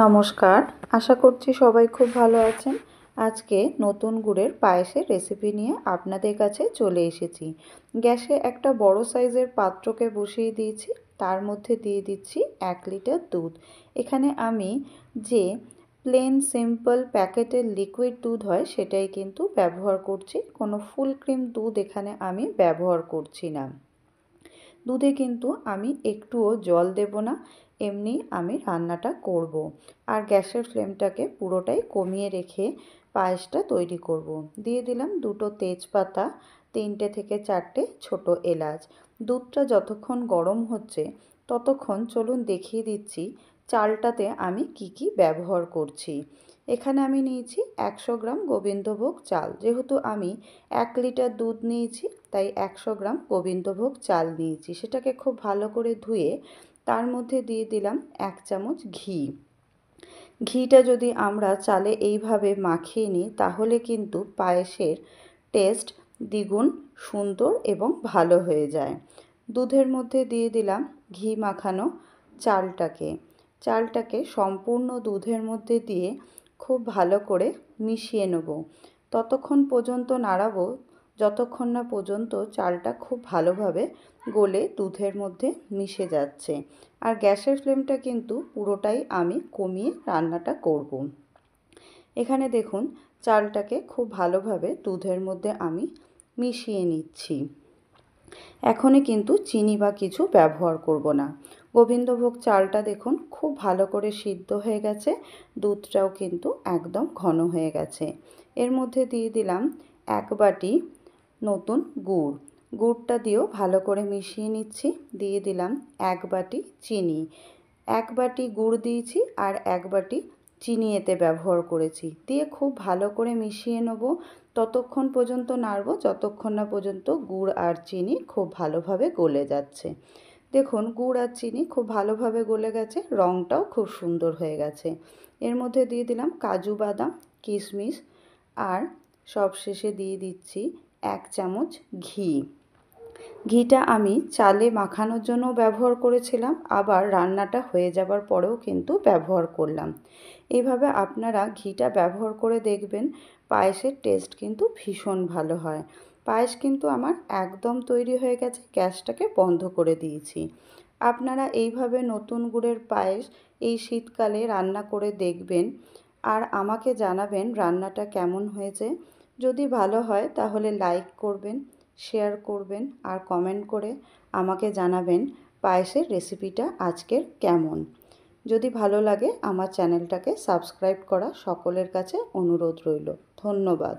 নমস্কার, আশা করছি সবাই খুব ভালো আছেন। আজকে নতুন গুড়ের পায়েসের রেসিপি নিয়ে আপনাদের কাছে চলে এসেছি। গ্যাসে একটা বড় সাইজের পাত্রকে বসিয়ে দিয়েছি, তার মধ্যে দিয়ে দিচ্ছি 1 লিটার দুধ। এখানে আমি যে প্লেন সিম্পল প্যাকেটের লিকুইড দুধ হয় সেটাই কিন্তু ব্যবহার করছি, কোনো ফুল ক্রিম দুধ এখানে আমি ব্যবহার করছি না। দুধে কিন্তু আমি একটুও জল দেব না, এমনি আমি রান্নাটা করব। আর গ্যাসের ফ্লেমটাকে পুরোটাই কমিয়ে রেখে পায়েসটা তৈরি করব। দিয়ে দিলাম 2টো তেজপাতা, 3টে থেকে 4টে ছোট এলাচ। দুধটা যতক্ষণ গরম হচ্ছে ততক্ষণ চলুন দেখিয়ে দিচ্ছি চালটাতে আমি কি ব্যবহার করছি। এখানে আমি নিয়েছি 100 গ্রাম গোবিন্দভোগ চাল। যেহেতু আমি 1 লিটার দুধ নিয়েছি তাই 100 গ্রাম গোবিন্দভোগ চাল নিয়েছি। সেটাকে খুব ভালো করে ধুয়ে তার মধ্যে দিয়ে দিলাম 1 চামচ ঘি। ঘিটা যদি আমরা চালে এইভাবে মাখিয়ে নিই তাহলে কিন্তু পায়েসের টেস্ট দ্বিগুণ সুন্দর এবং ভালো হয়ে যায়। দুধের মধ্যে দিয়ে দিলাম ঘি মাখানো চালটাকে সম্পূর্ণ দুধের মধ্যে দিয়ে খুব ভালো করে মিশিয়ে নেব। ততক্ষণ পর্যন্ত নাড়াবো যতক্ষণ না পর্যন্ত চালটা খুব ভালোভাবে গলে দুধের মধ্যে মিশে যাচ্ছে। আর গ্যাসের ফ্লেমটা কিন্তু পুরোটাই আমি কমিয়ে রান্নাটা করব। এখানে দেখুন চালটাকে খুব ভালোভাবে দুধের মধ্যে আমি মিশিয়ে নিচ্ছি। এখনই কিন্তু চিনি বা কিছু ব্যবহার করব না। গোবিন্দভোগ চালটা দেখুন খুব ভালো করে সিদ্ধ হয়ে গেছে, দুধটাও কিন্তু একদম ঘন হয়ে গেছে। এর মধ্যে দিয়ে দিলাম 1 বাটি নতুন গুড়টা দিয়েও ভালো করে মিশিয়ে নিচ্ছি। দিয়ে দিলাম 1 বাটি চিনি। 1 বাটি গুড় দিয়েছি আর 1 বাটি চিনি এতে ব্যবহার করেছি। দিয়ে খুব ভালো করে মিশিয়ে নেব। ততক্ষণ পর্যন্ত নাড়ব যতক্ষণ না পর্যন্ত গুড় আর চিনি খুব ভালোভাবে গলে যাচ্ছে। দেখুন গুড় আর চিনি খুব ভালোভাবে গলে গেছে, রঙটাও খুব সুন্দর হয়ে গেছে। এর মধ্যে দিয়ে দিলাম কাজু বাদাম, কিশমিশ আর সবশেষে দিয়ে দিচ্ছি 1 চামচ ঘি। ঘিটা আমি চালে মাখানোর জন্য ব্যবহার করেছিলাম, আবার রান্নাটা হয়ে যাবার পরেও কিন্তু ব্যবহার করলাম। এইভাবে আপনারা ঘিটা ব্যবহার করে দেখবেন, পায়েসের টেস্ট কিন্তু ভীষণ ভালো হয়। পায়েস কিন্তু আমার একদম তৈরি হয়ে গেছে, গ্যাসটাকে বন্ধ করে দিয়েছি। আপনারা এইভাবে নতুন গুড়ের পায়েস এই শীতকালে রান্না করে দেখবেন আর আমাকে জানাবেন রান্নাটা কেমন হয়েছে। যদি ভালো হয় তাহলে লাইক করবেন, শেয়ার করবেন আর কমেন্ট করে আমাকে জানাবেন পায়েসের রেসিপিটা আজকের কেমন। যদি ভালো লাগে আমার চ্যানেলটাকে সাবস্ক্রাইব করা সকলের কাছে অনুরোধ রইল। ধন্যবাদ।